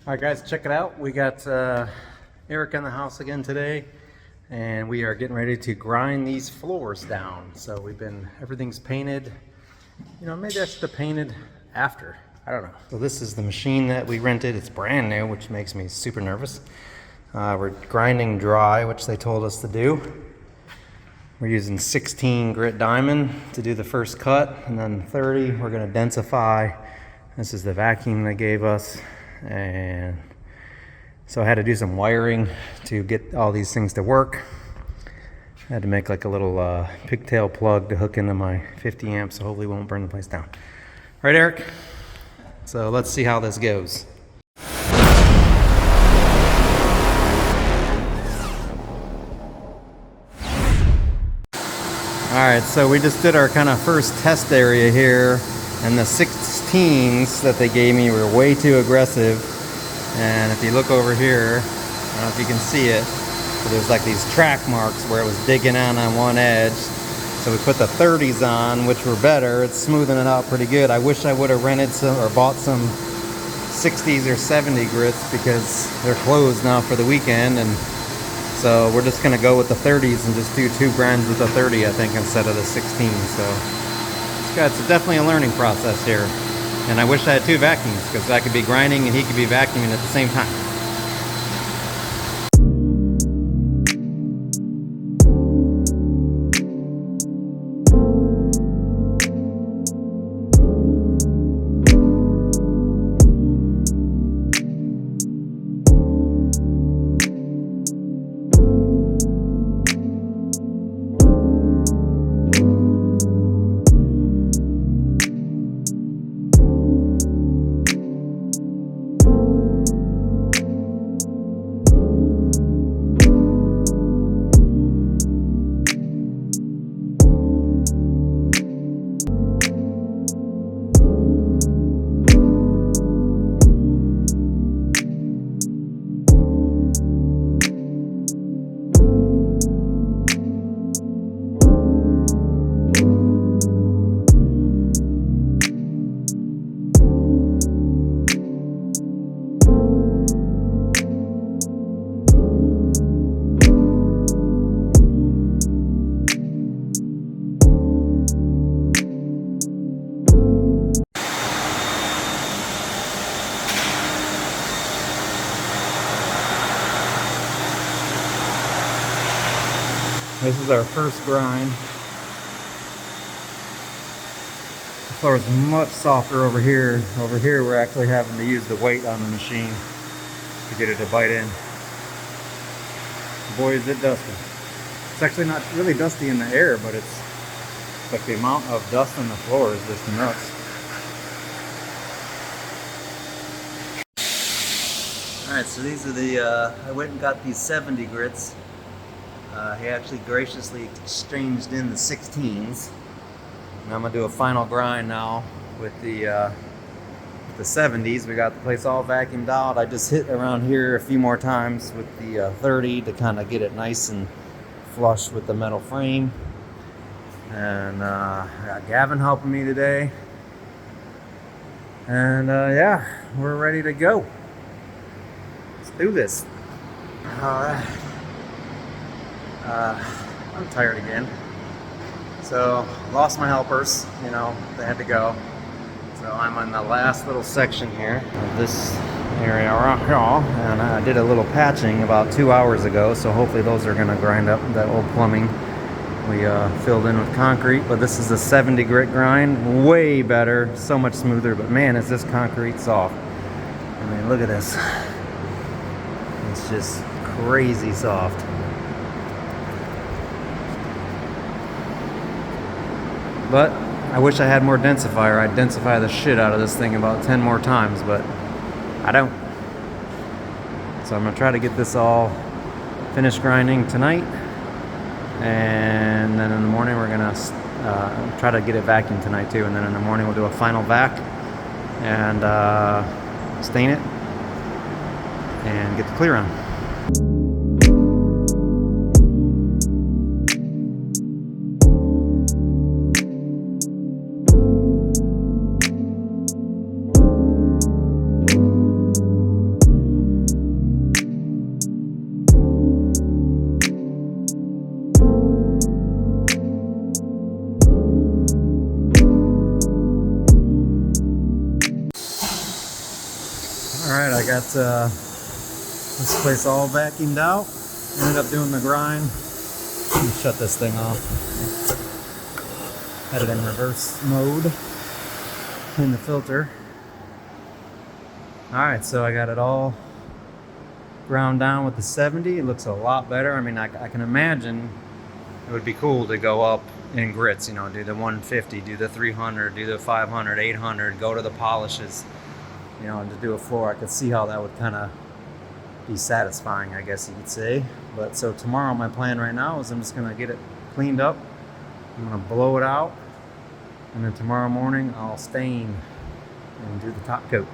Alright guys, check it out. We got Eric in the house again today, and we are getting ready to grind these floors down. So everything's painted. You know, maybe I should have painted after. I don't know. So this is the machine that we rented. It's brand new, which makes me super nervous. We're grinding dry, which they told us to do. We're using 16 grit diamond to do the first cut, and then 30 we're going to densify. This is the vacuum they gave us. And so I had to do some wiring to get all these things to work. I had to make like a little pigtail plug to hook into my 50 amps, so hopefully it won't burn the place down. Right, Eric? So let's see how this goes. Alright, so we just did our kind of first test area here, and the 16s that they gave me were way too aggressive. And if you look over here, I don't know if you can see it, but there's like these track marks where it was digging out on one edge. So we put the 30s on, which were better. It's smoothing it out pretty good. I wish I would have rented some or bought some 60s or 70 grits because they're closed now for the weekend, and so we're just gonna go with the 30s and just do 2 grinds with the 30, I think, instead of the 16. So it's definitely a learning process here. And I wish I had 2 vacuums, because I could be grinding and he could be vacuuming at the same time. This is our first grind. The floor is much softer over here. Over here we're actually having to use the weight on the machine to get it to bite in. Boy, is it dusty. It's actually not really dusty in the air, but it's like the amount of dust on the floor is just nuts. Alright, so these are the, I went and got these 70 grits. He actually graciously exchanged in the 16s. And I'm going to do a final grind now with the 70s. We got the place all vacuumed out. I just hit around here a few more times with the 30 to kind of get it nice and flush with the metal frame. And I got Gavin helping me today. And yeah, we're ready to go. Let's do this. Alright. I'm tired again. So, lost my helpers, you know, they had to go. So I'm on the last little section here of this area around here, and I did a little patching about 2 hours ago, so hopefully those are gonna grind up that old plumbing we filled in with concrete. But this is a 70 grit grind, way better, so much smoother, but man, is this concrete soft. I mean, look at this. It's just crazy soft. But I wish I had more densifier. I'd densify the shit out of this thing about 10 more times, but I don't. So I'm gonna try to get this all finished grinding tonight, and then in the morning we're gonna try to get it vacuumed tonight too, and then in the morning we'll do a final vac and stain it and get the clear on. Alright, I got this place all vacuumed out. Ended up doing the grind. Let me shut this thing off. Had it in reverse mode. Clean the filter. Alright, so I got it all ground down with the 70. It looks a lot better. I mean, I can imagine it would be cool to go up in grits, you know, do the 150, do the 300, do the 500, 800, go to the polishes, you know, and to do a floor. I could see how that would kind of be satisfying, I guess you could say. But so tomorrow, my plan right now is I'm just going to get it cleaned up. I'm going to blow it out. And then tomorrow morning, I'll stain and do the top coat.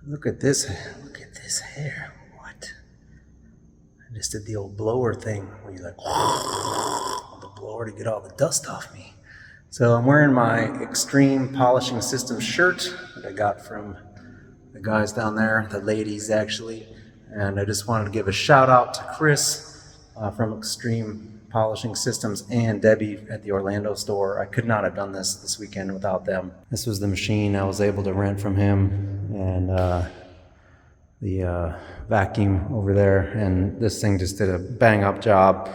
Look at this hair. What? I just did the old blower thing where you like the blower to get all the dust off me. So I'm wearing my Extreme Polishing System shirt that I got from the guys down there, the ladies actually. And I just wanted to give a shout out to Chris from Extreme Polishing Systems and Debbie at the Orlando store. I could not have done this weekend without them. This was the machine I was able to rent from him, and the vacuum over there, and this thing just did a bang up job.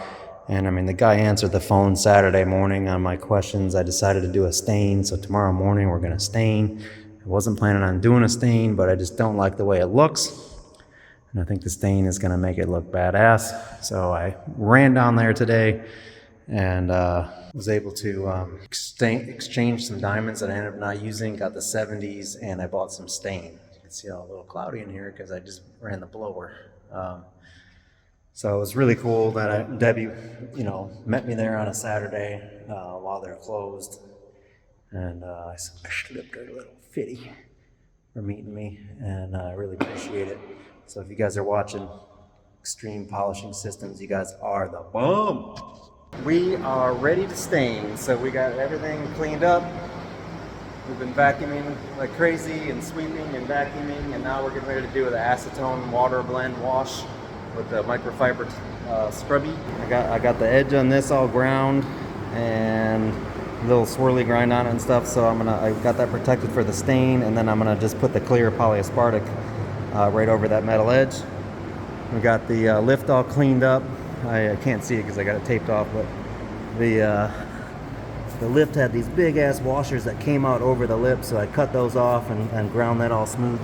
And I mean, the guy answered the phone Saturday morning on my questions. I decided to do a stain, so tomorrow morning we're gonna stain. I wasn't planning on doing a stain, but I just don't like the way it looks. And I think the stain is gonna make it look badass. So I ran down there today and was able to exchange some diamonds that I ended up not using, got the 70s, and I bought some stain. You can see how a little cloudy in here because I just ran the blower. So it was really cool that Debbie, you know, met me there on a Saturday while they're closed. And I slipped her a little fitty for meeting me, and I really appreciate it. So if you guys are watching Extreme Polishing Systems, you guys are the bomb. We are ready to stain. So we got everything cleaned up. We've been vacuuming like crazy and sweeping and vacuuming, and now we're getting ready to do the acetone water blend wash with the microfiber scrubby. I got the edge on this all ground and a little swirly grind on it and stuff. So I got that protected for the stain, and then I'm gonna just put the clear Polyspartic right over that metal edge. We got the lift all cleaned up. I can't see it because I got it taped off, but the lift had these big ass washers that came out over the lip, so I cut those off and ground that all smooth.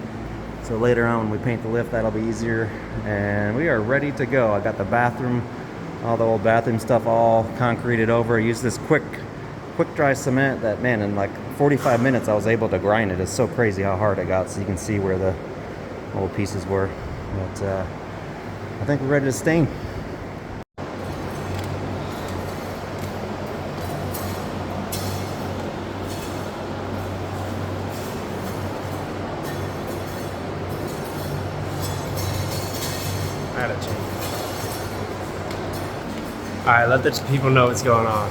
So later on when we paint the lift, that'll be easier. And we are ready to go. I got the bathroom, all the old bathroom stuff all concreted over. I used this quick dry cement that, man, in like 45 minutes I was able to grind it. It's so crazy how hard it got, so you can see where the old pieces were. But I think we're ready to stain. Alright, let the people know what's going on.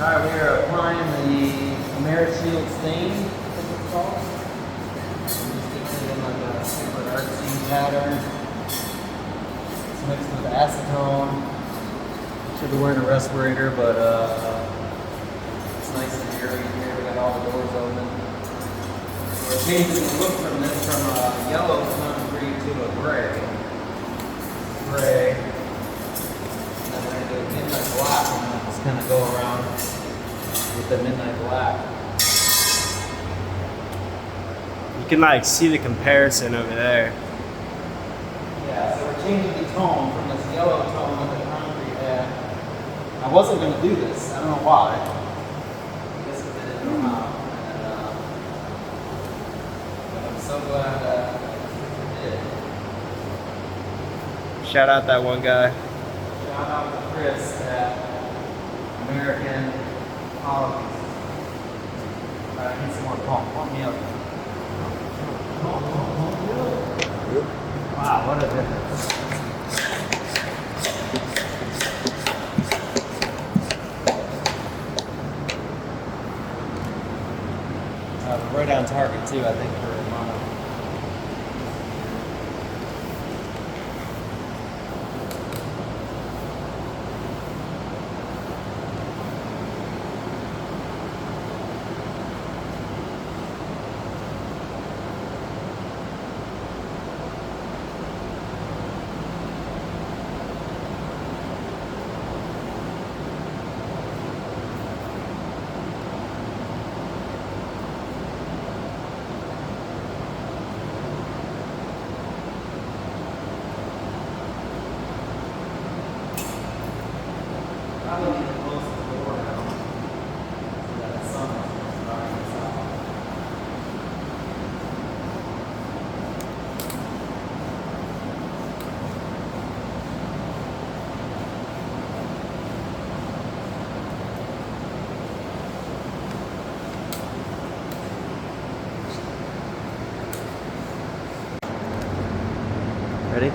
Alright, we are applying the Shield stain, that's what it's called. Just it in like a super artsy pattern. It's mixed with acetone. Should be wearing a respirator, but it's nice and airy in here. We got all the doors open. We're changing the look from this from a yellow concrete to a gray. And then we're going to do midnight black, and then just kind of go around with the midnight black. You can like see the comparison over there. Yeah, so we're changing the tone from this yellow tone with the concrete. And I wasn't going to do this. I don't know why. I guess I didn't know how. But I'm so glad that I did. Shout out that one guy. Shout out to Chris at American Polishing. I need some more pump me up. Wow, what a difference. Right on target too, I think, for mono. Ready?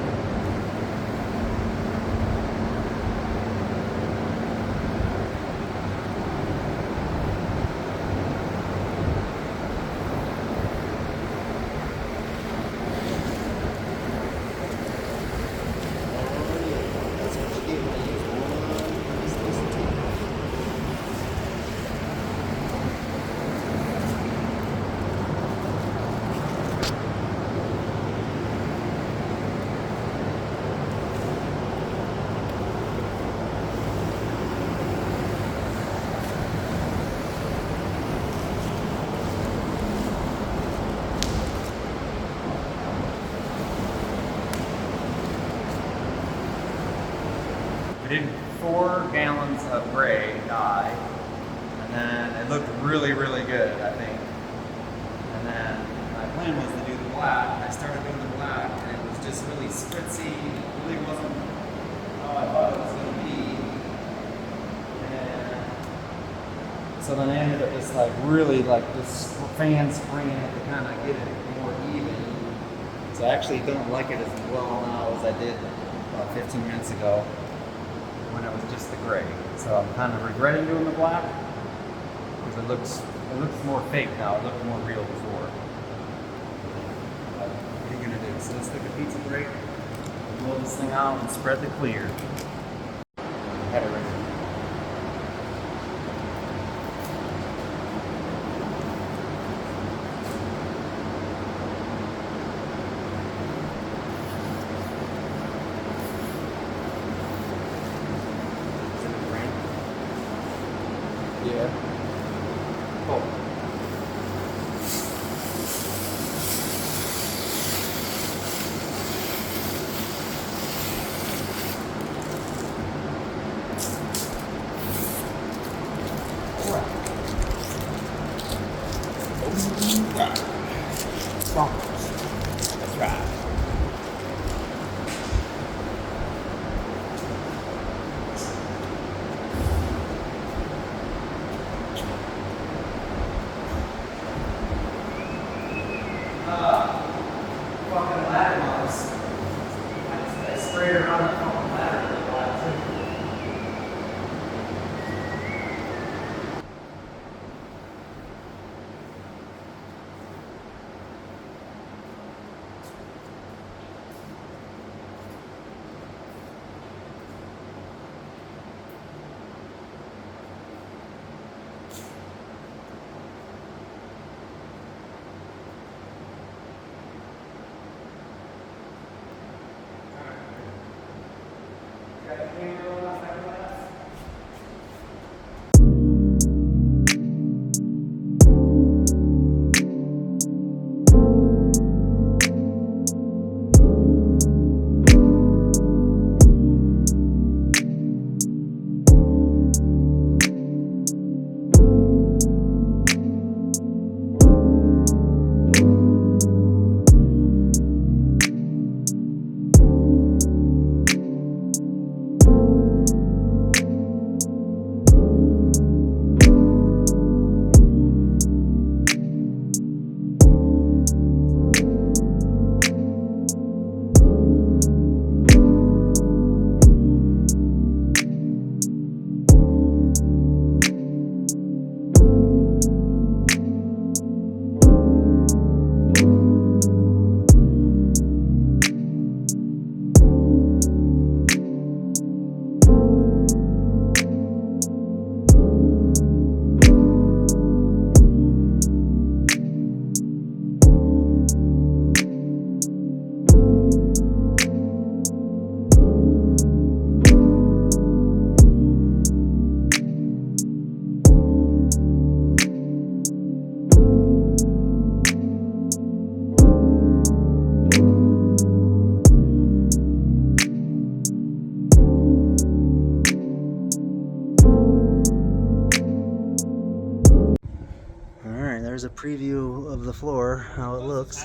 We did 4 gallons of gray dye, and then it looked really, really good, I think. And then my plan was to do the black. I started doing the black, and it was just really spritzy. It really wasn't how I thought it was going to be. And so then I ended up just like really like this fan spraying it to kind of get it more even. So I actually don't like it as well now as I did about 15 minutes ago, when it was just the gray. So I'm kind of regretting doing the black because it looks more fake now. It looked more real before. But what are you gonna do? So let's take a pizza break, blow this thing out, and spread the clear. Had it ready. Yeah. Oh. That's right. Fucking ladder mouse. I sprayed around the fucking ladder for a while too. Got the camera on off that glass? There's a preview of the floor, how it looks.